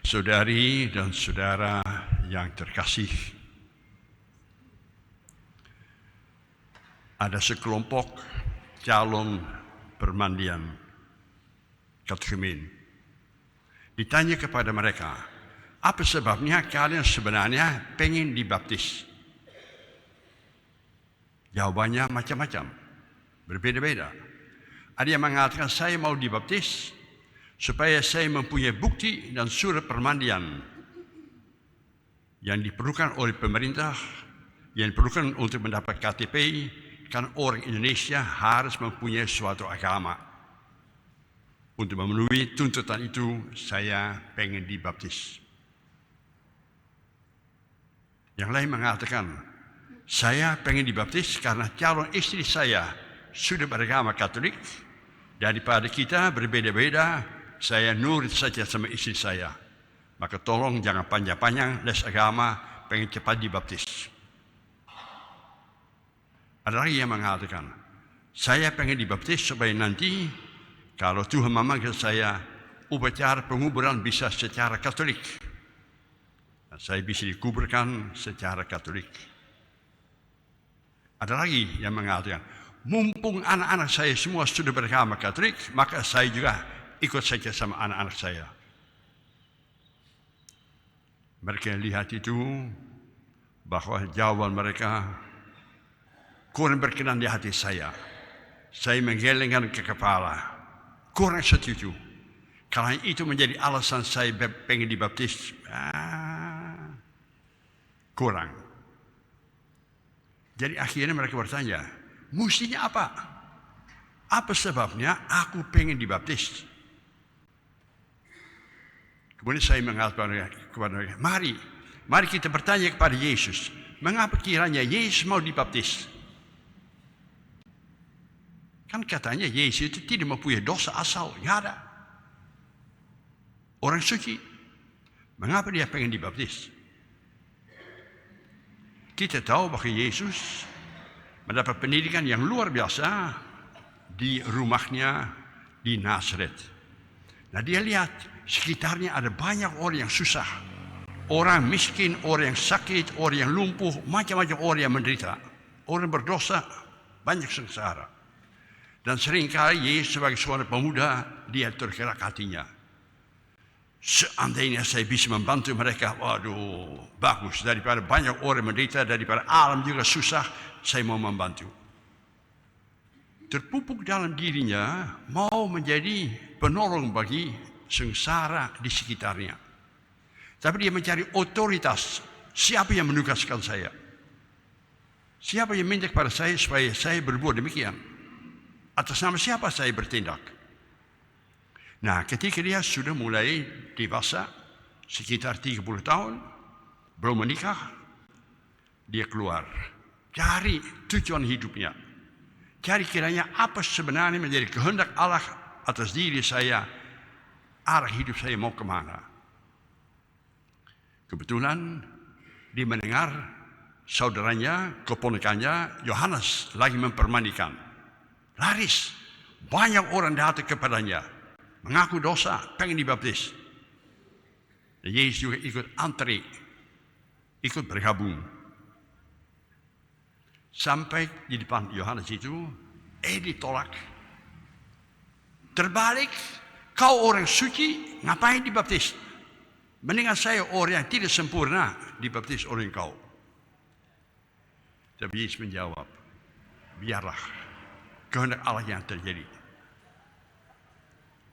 Saudari dan saudara yang terkasih, ada sekelompok calon permandian katechumen. Ditanya kepada mereka, apa sebabnya kalian sebenarnya pengen dibaptis? Jawabannya macam-macam, berbeda-beda. Ada yang mengatakan, saya mau dibaptis supaya saya mempunyai bukti dan surat permandian yang diperlukan oleh pemerintah, yang diperlukan untuk mendapat KTP, kan orang Indonesia harus mempunyai suatu agama. Untuk memenuhi tuntutan itu, saya pengen dibaptis. Yang lain mengatakan, saya pengen dibaptis karena calon istri saya sudah beragama Katolik. Daripada kita berbeda-beda, saya nurut saja sama istri saya. Maka tolong jangan panjang-panjang les agama, pengen cepat dibaptis. Ada lagi yang mengatakan, saya pengen dibaptis supaya nanti kalau Tuhan memanggil saya, upacara penguburan bisa secara Katolik. Dan saya bisa dikuburkan secara Katolik. Ada lagi yang mengatakan, mumpung anak-anak saya semua sudah beragama Katolik, maka saya juga ikut saja sama anak-anak saya. Mereka lihat itu, bahwa jawaban mereka kurang berkenan di hati saya. Saya menggelengkan ke kepala. Kurang setuju. Kalau itu menjadi alasan saya pengen dibaptis, kurang. Jadi akhirnya mereka bertanya, mestinya apa? Apa sebabnya aku pengen dibaptis? Kemudian saya mengatakan kepada mereka, mari kita bertanya kepada Yesus, mengapa kiranya Yesus mau dibaptis? Kan katanya Yesus itu tidak mempunyai dosa asal, tidak ada. Orang suci, mengapa dia pengen dibaptis? Kita tahu bahwa Yesus mendapat pendidikan yang luar biasa di rumahnya di Nazaret. Nah, dia lihat sekitarnya ada banyak orang yang susah. Orang miskin, orang yang sakit, orang yang lumpuh, macam-macam orang yang menderita. Orang berdosa, banyak sengsara. Dan seringkali Yesus sebagai seorang pemuda, dia tergerak hatinya. Seandainya saya bisa membantu mereka, waduh, bagus. Daripada banyak orang menderita, daripada alam juga susah, saya mau membantu. Terpupuk dalam dirinya, mau menjadi penolong bagi sengsara di sekitarnya. Tapi dia mencari otoritas. Siapa yang menugaskan saya? Siapa yang minta kepada saya supaya saya berbuat demikian? Atas nama siapa saya bertindak? Nah, ketika dia sudah mulai dewasa, sekitar 30 tahun, belum menikah, dia keluar. Cari tujuan hidupnya. Cari kiranya apa sebenarnya menjadi kehendak Allah atas diri saya, arah hidup saya mau kemana. Kebetulan dia mendengar saudaranya, keponakannya, Yohanes lagi mempermandikan. Laris, banyak orang datang kepadanya, mengaku dosa, pengen dibaptis. Yesus juga ikut antri, ikut bergabung. Sampai di depan Yohanes itu, ditolak. Terbalik, kau orang suci, ngapain dibaptis? Mendingan saya orang yang tidak sempurna, dibaptis oleh engkau. Tapi Yesus menjawab, biarlah kehendak Allah yang terjadi.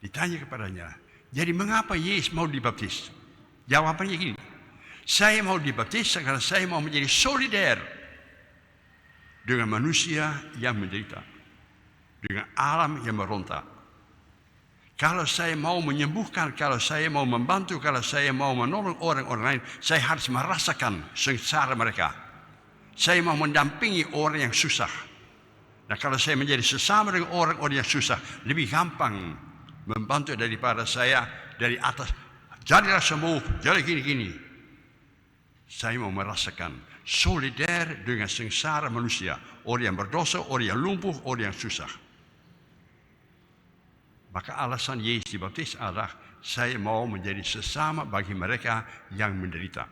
Ditanya kepadanya, jadi mengapa Yesus mau dibaptis? Jawabannya gini, saya mau dibaptis karena saya mau menjadi solider dengan manusia yang menderita, dengan alam yang meronta. Kalau saya mau menyembuhkan, kalau saya mau membantu, kalau saya mau menolong orang-orang lain, saya harus merasakan sengsara mereka. Saya mau mendampingi orang yang susah. Nah, kalau saya menjadi sesama dengan orang-orang yang susah, lebih gampang membantu daripada saya dari atas. Jadilah sembuh, jadi gini-gini. Saya mau merasakan solider dengan sengsara manusia. Orang yang berdosa, orang yang lumpuh, orang yang susah. Maka alasan Yesus dibaptis adalah saya mau menjadi sesama bagi mereka yang menderita.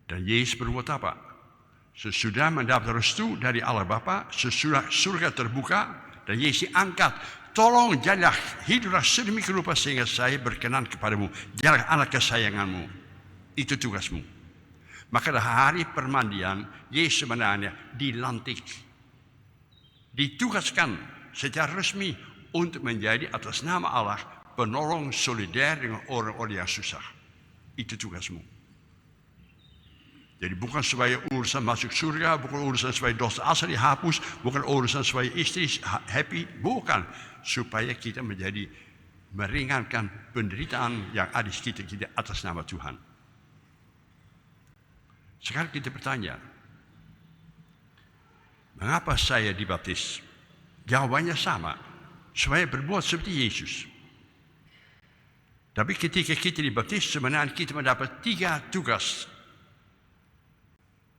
Dan Yesus berbuat apa? Sesudah mendapat restu dari Allah Bapa, sesudah surga terbuka, dan Yesus angkat, tolong jadilah hiduplah sedemikian rupa sehingga saya berkenan kepadamu. Jadilah anak kesayanganmu. Itu tugasmu. Maka pada hari permandian, Yesus sebenarnya dilantik. Ditugaskan secara resmi untuk menjadi atas nama Allah penolong solider dengan orang-orang yang susah. Itu tugasmu. Jadi bukan supaya urusan masuk surga, bukan urusan supaya dosa asal dihapus, bukan urusan supaya istri happy, bukan. Supaya kita menjadi meringankan penderitaan yang ada di sekitar kita atas nama Tuhan. Sekarang kita bertanya, mengapa saya dibaptis? Jawabannya sama, supaya berbuat seperti Yesus. Tapi ketika kita dibaptis, sebenarnya kita mendapat 3 tugas.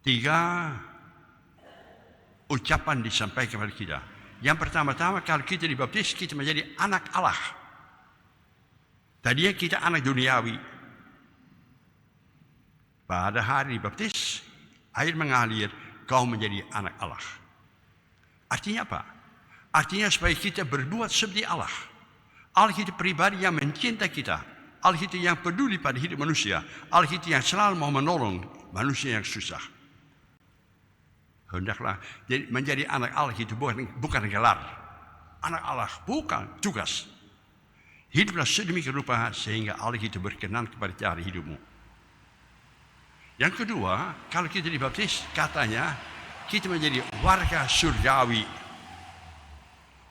3 ucapan disampaikan kepada kita. Yang pertama-tama, kalau kita dibaptis, kita menjadi anak Allah. Tadinya kita anak duniawi. Pada hari dibaptis, air mengalir, kau menjadi anak Allah. Artinya apa? Artinya supaya kita berbuat seperti Allah. Allah itu pribadi yang mencintai kita. Allah itu yang peduli pada hidup manusia. Allah itu yang selalu mau menolong manusia yang susah. Hendaklah menjadi anak Allah itu bukan gelar. Anak Allah bukan tugas. Hiduplah sedemikian rupa sehingga Allah itu berkenan kepada cara hidupmu. Yang kedua, kalau kita dibaptis, katanya kita menjadi warga surgawi.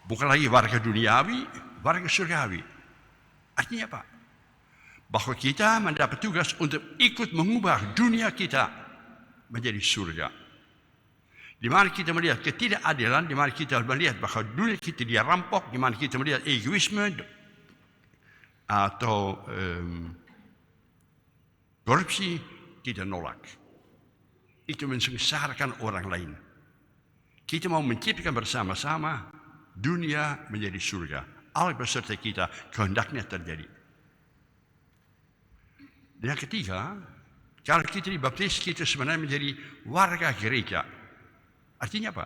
Bukan lagi warga duniawi, warga surgawi. Artinya apa? Bahwa kita mendapat tugas untuk ikut mengubah dunia kita menjadi surga. Di mana kita melihat ketidakadilan, di mana kita melihat bahwa dunia kita dirampok, di mana kita melihat egoisme atau korupsi, kita nolak. Itu mensengsarakan orang lain. Kita mau menciptakan bersama-sama dunia menjadi surga. Allah beserta kita, kehendaknya terjadi. Dan yang ketiga, kalau kita dibaptis, kita sebenarnya menjadi warga gereja. Artinya apa?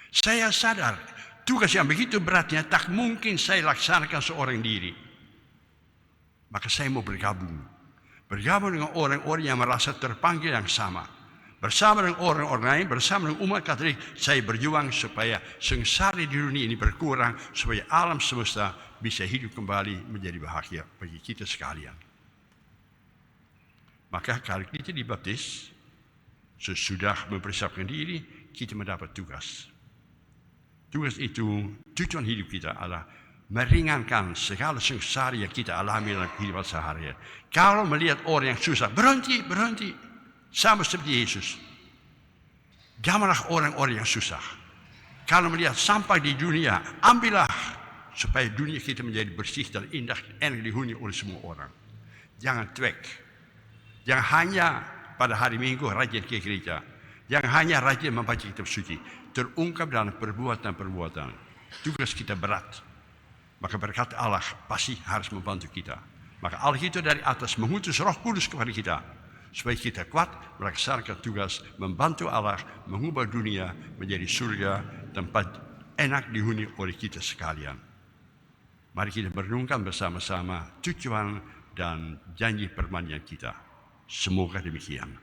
Saya sadar tugas yang begitu beratnya tak mungkin saya laksanakan seorang diri. Maka saya mau bergabung. Bergabung dengan orang-orang yang merasa terpanggil yang sama. Bersama dengan orang-orang lain, bersama dengan umat Katolik, saya berjuang supaya sengsara di dunia ini berkurang, supaya alam semesta bisa hidup kembali menjadi bahagia bagi kita sekalian. Maka kalau kita dibaptis, sesudah mempersiapkan diri, kita mendapat tugas. Tugas itu, tujuan hidup kita adalah meringankan segala sengsara yang kita alami dalam kehidupan sehari-hari. Kalau melihat orang yang susah, berhenti. Sama seperti Yesus. Janganlah orang-orang yang susah. Kalau melihat sampah di dunia, ambillah supaya dunia kita menjadi bersih dan indah, enak dihuni oleh semua orang. Jangan cuek. Jangan hanya pada hari Minggu rajin ke gereja. Jangan hanya rajin membaca kitab suci. Terungkap dalam perbuatan-perbuatan. Tugas kita berat. Maka berkat Allah pasti harus membantu kita. Maka Allah itu dari atas mengutus Roh Kudus kepada kita. Supaya kita kuat melaksanakan tugas membantu Allah mengubah dunia menjadi surga, tempat enak dihuni oleh kita sekalian. Mari kita merenungkan bersama-sama tujuan dan janji permanian kita. Semoga demikian.